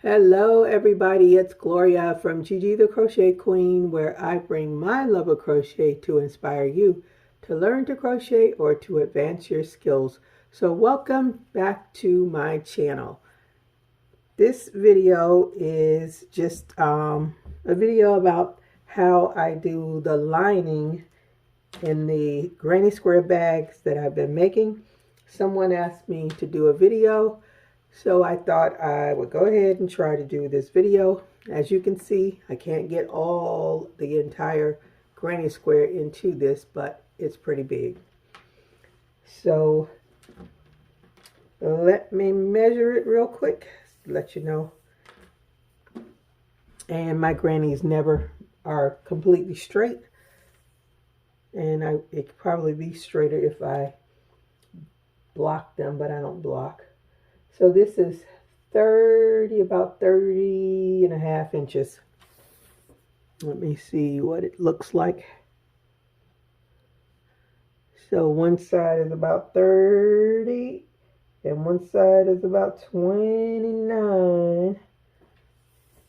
Hello everybody, it's Gloria from GGTheCrochetQueen, where I bring my love of crochet to inspire you to learn to crochet or to advance your skills. So welcome back to my channel. This video is just a video about how I do the lining in the granny square bags that I've been making. Someone asked me to do a video, so I thought I would go ahead and try to do this video. As you can see, I can't get all the entire granny square into this, but it's pretty big. So let me measure it real quick to let you know. And my grannies never are completely straight. And it could probably be straighter if I block them, but I don't block. So this is about 30 and a half inches. Let me see what it looks like. So one side is about 30 and one side is about 29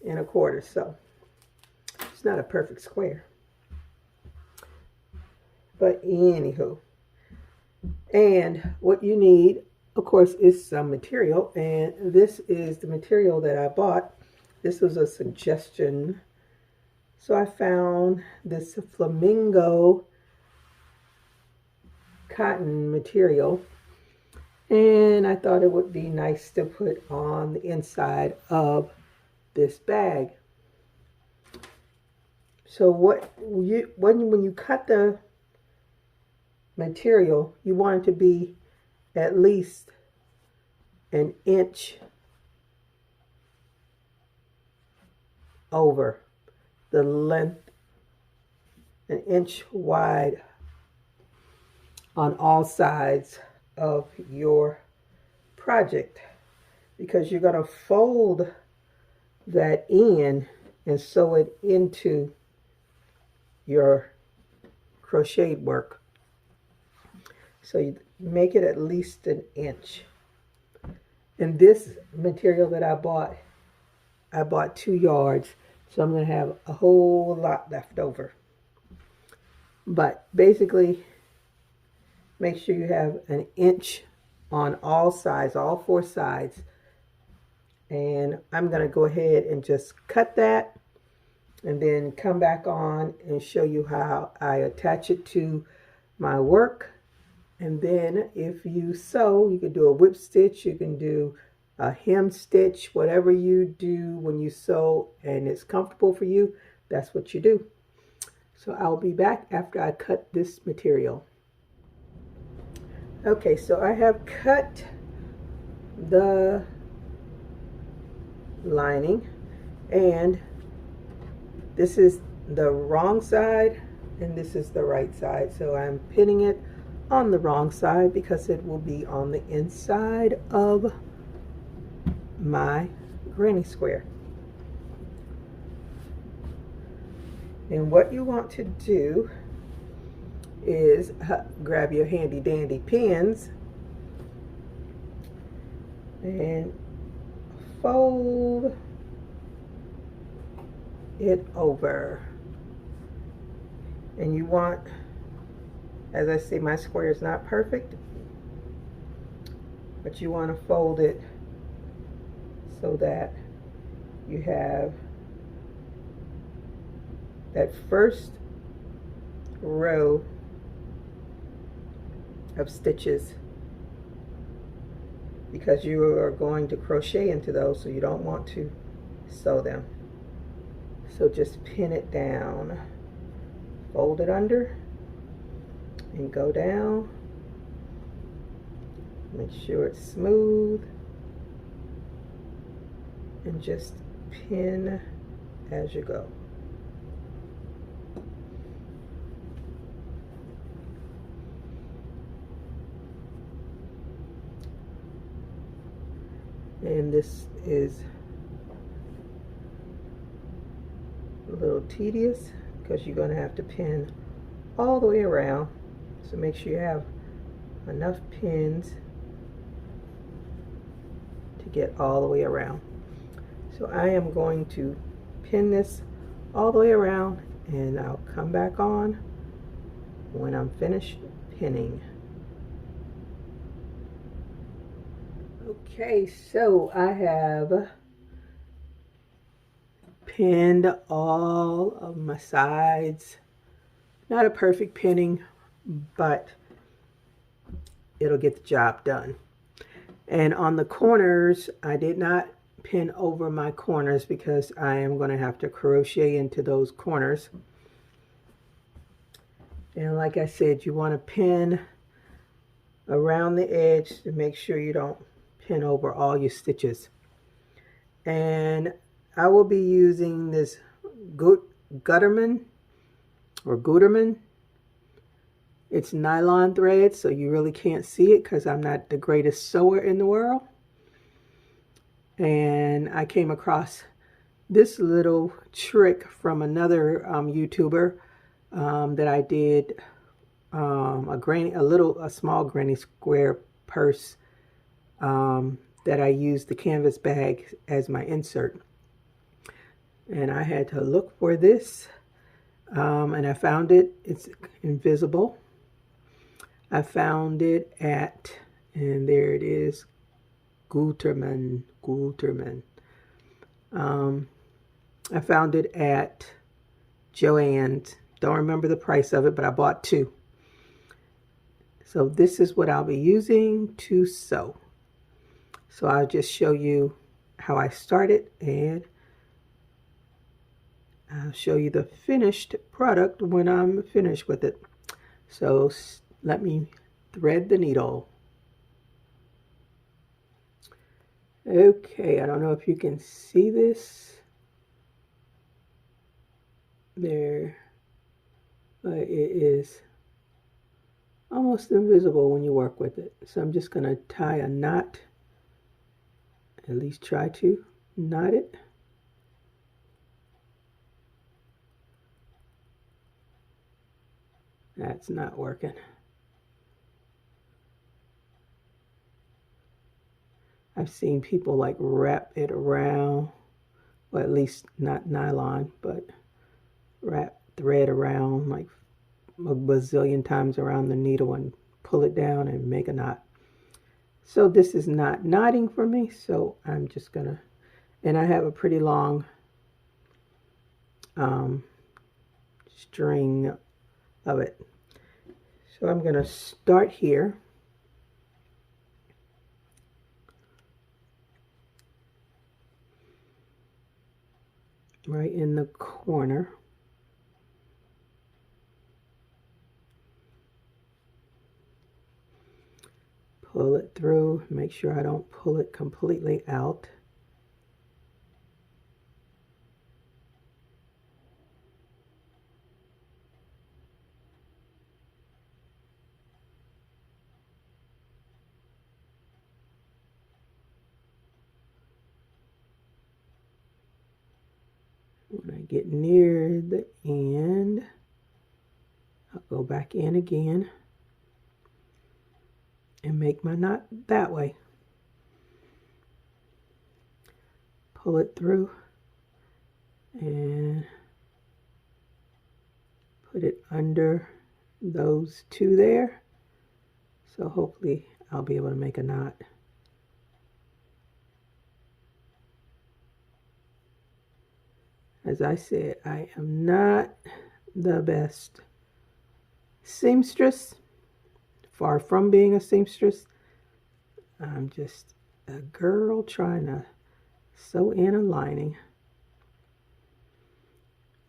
and a quarter. So it's not a perfect square. But anywho, and what you need, of course, is some material, and this is the material that I bought. This was a suggestion. So I found this flamingo cotton material, and I thought it would be nice to put on the inside of this bag. So when you cut the material, you want it to be at least an inch over the length, an inch wide on all sides of your project, because you're going to fold that in and sew it into your crocheted work. So you make it at least an inch. And this material that I bought 2 yards. So I'm going to have a whole lot left over. But basically, make sure you have an inch on all sides, all 4 sides. And I'm going to go ahead and just cut that and then come back on and show you how I attach it to my work. And then if you sew, you can do a whip stitch, you can do a hem stitch, whatever you do when you sew and it's comfortable for you, that's what you do. So I'll be back after I cut this material. Okay, so I have cut the lining, and this is the wrong side and this is the right side. So I'm pinning it on the wrong side because it will be on the inside of my granny square. And what you want to do is grab your handy dandy pins and fold it over. And you want, as I say, my square is not perfect, but you want to fold it so that you have that first row of stitches, because you are going to crochet into those, so you don't want to sew them. So just pin it down, fold it under, and go down. Make sure it's smooth, and just pin as you go. And this is a little tedious because you're going to have to pin all the way around. So make sure you have enough pins to get all the way around. So I am going to pin this all the way around, and I'll come back on when I'm finished pinning. Okay, so I have pinned all of my sides. Not a perfect pinning, but it'll get the job done. And on the corners, I did not pin over my corners because I am going to have to crochet into those corners. And like I said, you want to pin around the edge to make sure you don't pin over all your stitches. And I will be using this Gutermann. It's nylon thread, so you really can't see it because I'm not the greatest sewer in the world. And I came across this little trick from another YouTuber that I did a small granny square purse that I used the canvas bag as my insert. And I had to look for this, and I found it. It's invisible. I found it at, and there it is, Gutermann. I found it at Joann's. Don't remember the price of it, but I bought 2. So this is what I'll be using to sew. So I'll just show you how I started, and I'll show you the finished product when I'm finished with it. So let me thread the needle. Okay, I don't know if you can see this there, but it is almost invisible when you work with it. So I'm just going to tie a knot, at least try to knot it. That's not working. I've seen people like wrap it around, well, at least not nylon, but wrap thread around like a bazillion times around the needle and pull it down and make a knot. So this is not knotting for me, so I'm just gonna, and I have a pretty long string of it. So I'm gonna start here. Right in the corner. Pull it through, make sure I don't pull it completely out. When I get near the end, I'll go back in again and make my knot that way. Pull it through and put it under those 2 there. So hopefully I'll be able to make a knot. As I said, I am not the best seamstress, far from being a seamstress. I'm just a girl trying to sew in a lining.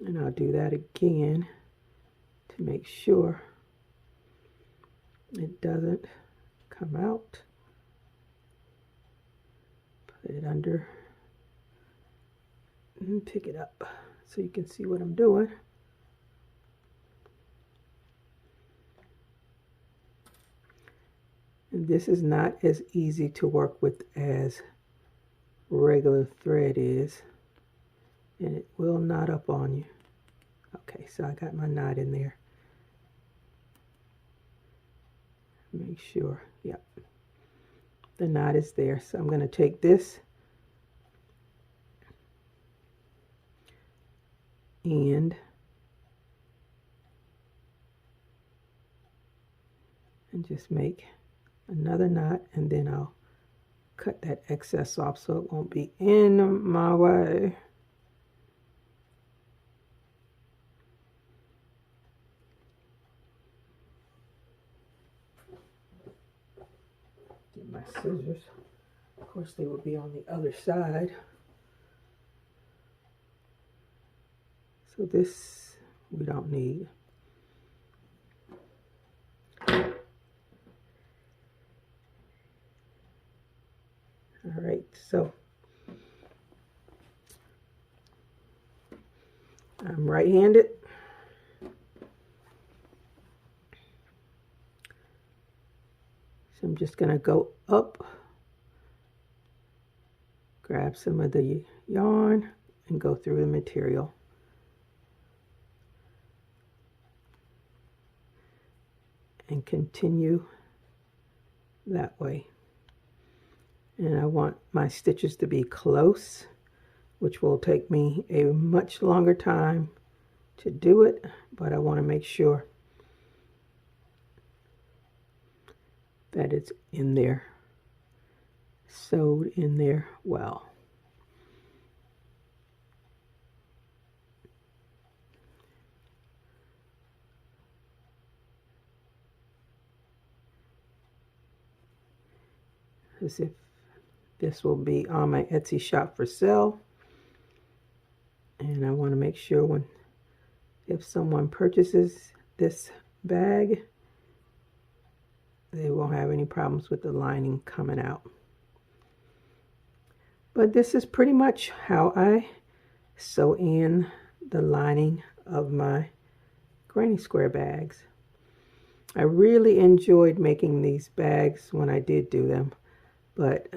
And I'll do that again to make sure it doesn't come out. Put it under and pick it up so you can see what I'm doing. And this is not as easy to work with as regular thread is, and it will knot up on you. Okay, so I got my knot in there. Make sure, yep, the knot is there. So I'm going to take this end and just make another knot, and then I'll cut that excess off so it won't be in my way. Get my scissors. Of course, they will be on the other side. So this we don't need. All right, so I'm right-handed. So I'm just gonna go up, grab some of the yarn, and go through the material. And continue that way. And I want my stitches to be close, which will take me a much longer time to do it, but I want to make sure that it's in there, sewed in there well. As if this will be on my Etsy shop for sale. And I want to make sure if someone purchases this bag, they won't have any problems with the lining coming out. But this is pretty much how I sew in the lining of my granny square bags. I really enjoyed making these bags when I did do them, but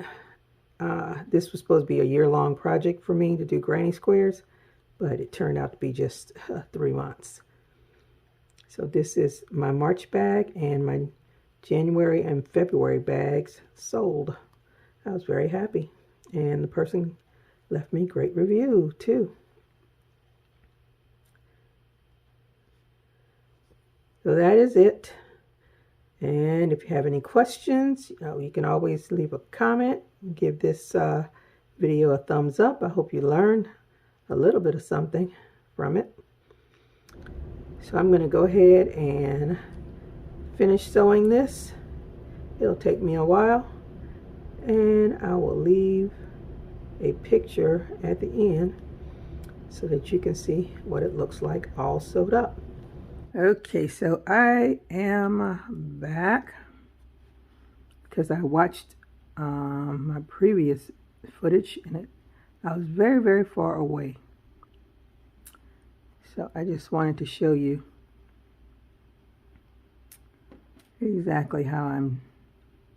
this was supposed to be a year-long project for me to do granny squares, but it turned out to be just 3 months. So this is my March bag, and my January and February bags sold. I was very happy, and the person left me a great review too. So that is it. And if you have any questions, you can always leave a comment. Give this video a thumbs up. I hope you learned a little bit of something from it. So I'm going to go ahead and finish sewing this. It'll take me a while, and I will leave a picture at the end so that you can see what it looks like all sewed up. Okay, so I am back because I watched my previous footage, and I was very, very far away. So I just wanted to show you exactly how I'm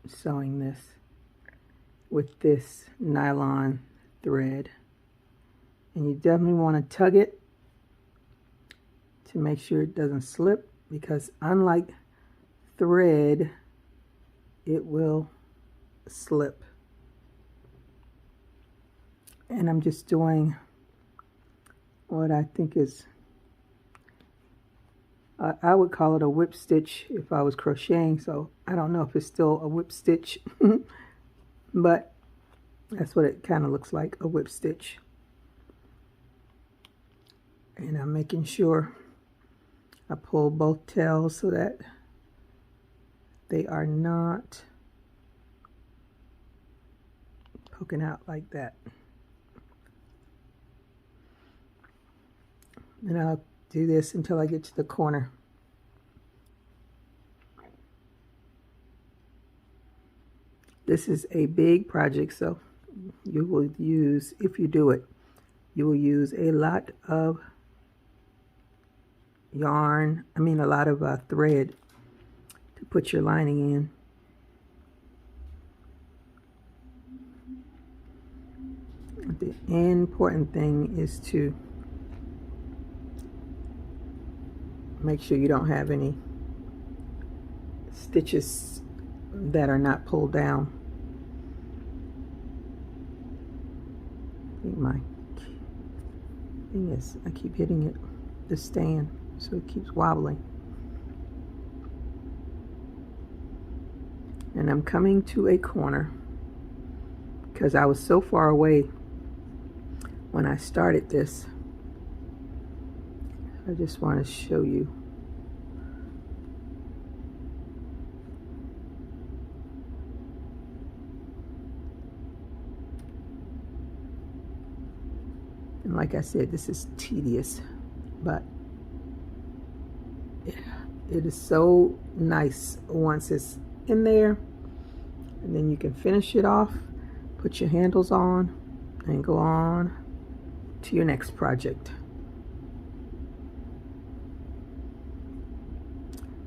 sewing this with this nylon thread. And you definitely want to tug it to make sure it doesn't slip, because unlike thread, it will slip. And I'm just doing what I think is, I would call it a whip stitch if I was crocheting, so I don't know if it's still a whip stitch, but that's what it kind of looks like, a whip stitch. And I'm making sure I pull both tails so that they are not poking out like that. And I'll do this until I get to the corner. This is a big project, so you will use, if you do it, you will use a lot of yarn, a lot of thread to put your lining in. The important thing is to make sure you don't have any stitches that are not pulled down. Thing is, I keep hitting it, the stand, so it keeps wobbling. And I'm coming to a corner because I was so far away when I started this. I just want to show you. And like I said, this is tedious, but it is so nice once it's in there, and then you can finish it off, put your handles on, and go on to your next project.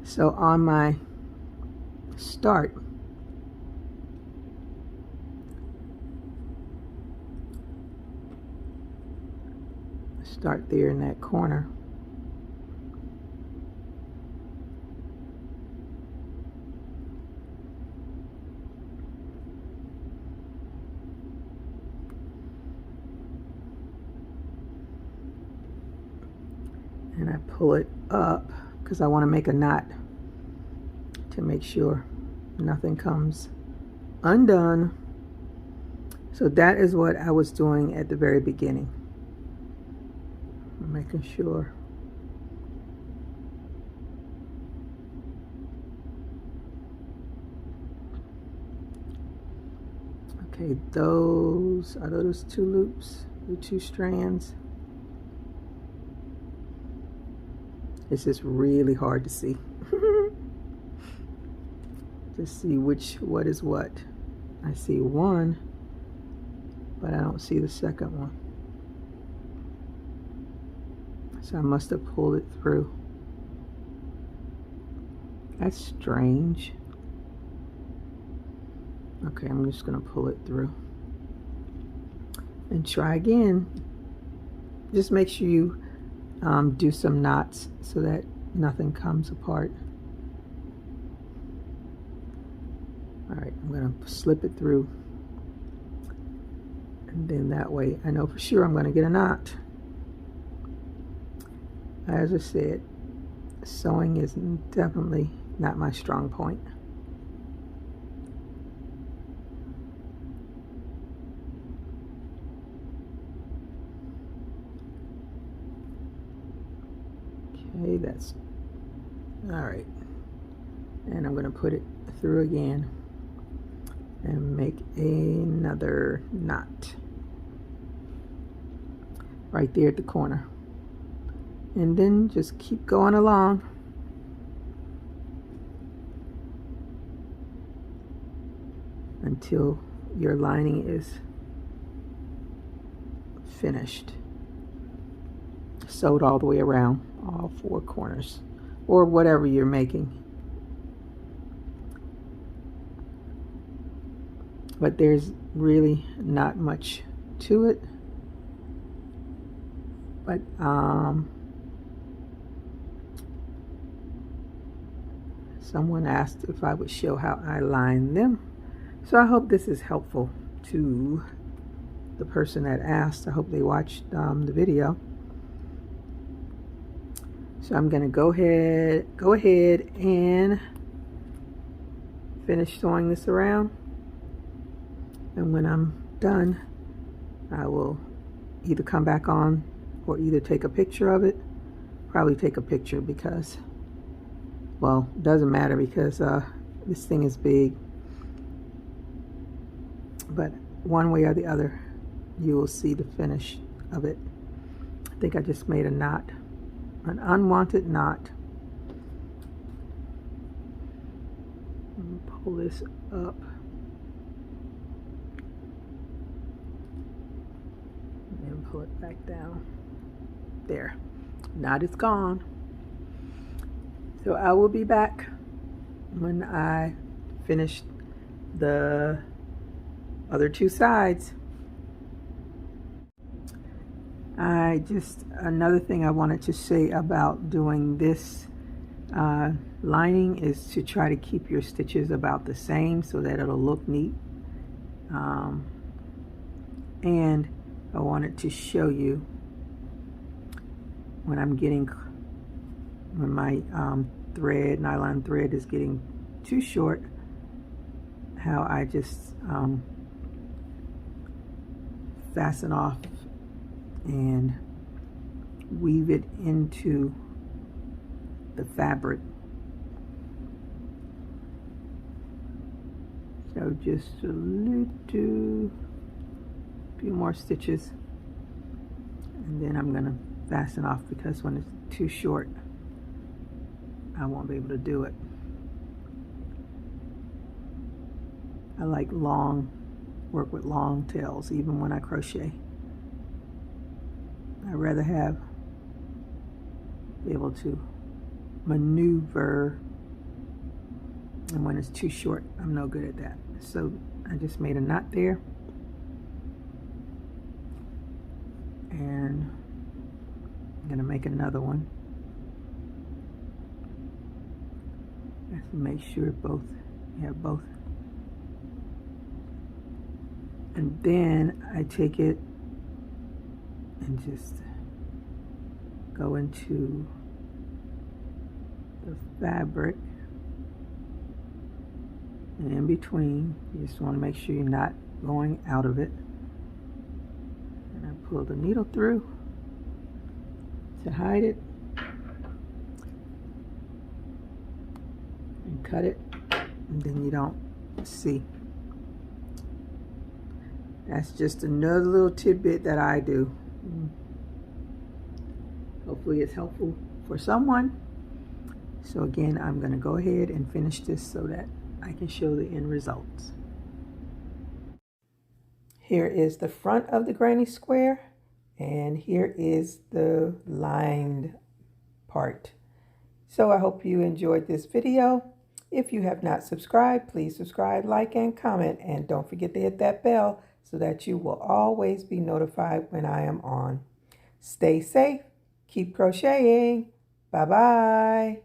So on my start, there in that corner. And I pull it up because I want to make a knot to make sure nothing comes undone. So that is what I was doing at the very beginning. Making sure. Okay, those are those two loops, the two strands. It's just really hard to see. To see what is what. I see one, but I don't see the second one. So I must have pulled it through. That's strange. Okay, I'm just going to pull it through and try again. Just make sure you do some knots so that nothing comes apart. All right, I'm going to slip it through, and then that way I know for sure I'm going to get a knot. As I said, sewing is definitely not my strong point. Okay, that's all right. And I'm going to put it through again and make another knot right there at the corner. And then just keep going along. Until your lining is finished. Sewed all the way around, all four corners, or whatever you're making. But there's really not much to it. But someone asked if I would show how I line them. So I hope this is helpful to the person that asked. I hope they watched the video. So I'm going to go ahead and finish sewing this around. And when I'm done, I will either come back on or either take a picture of it. Probably take a picture because, well, it doesn't matter because this thing is big. But one way or the other, you will see the finish of it. I think I just made a knot, an unwanted knot. Pull this up. And then pull it back down. There. Knot is gone. So I will be back when I finish the other two sides. Another thing I wanted to say about doing this lining is to try to keep your stitches about the same so that it'll look neat. And I wanted to show you when I'm getting, when my thread, nylon thread is getting too short, how I just fasten off and weave it into the fabric. So just a few more stitches, and then I'm gonna fasten off, because when it's too short I won't be able to do it. I like work with long tails even when I crochet. I'd rather be able to maneuver, and when it's too short I'm no good at that. So I just made a knot there, and I'm gonna make another one. I have to make sure you have both. And then I take it and just go into the fabric, and in between you just want to make sure you're not going out of it. And I pull the needle through to hide it and cut it, and then you don't see. That's just another little tidbit that I do. Hopefully it's helpful for someone. So again, I'm going to go ahead and finish this so that I can show the end results. Here is the front of the granny square, and here is the lined part. So I hope you enjoyed this video. If you have not subscribed, please subscribe, like, and comment, and don't forget to hit that bell so that you will always be notified when I am on. Stay safe, keep crocheting. Bye-bye.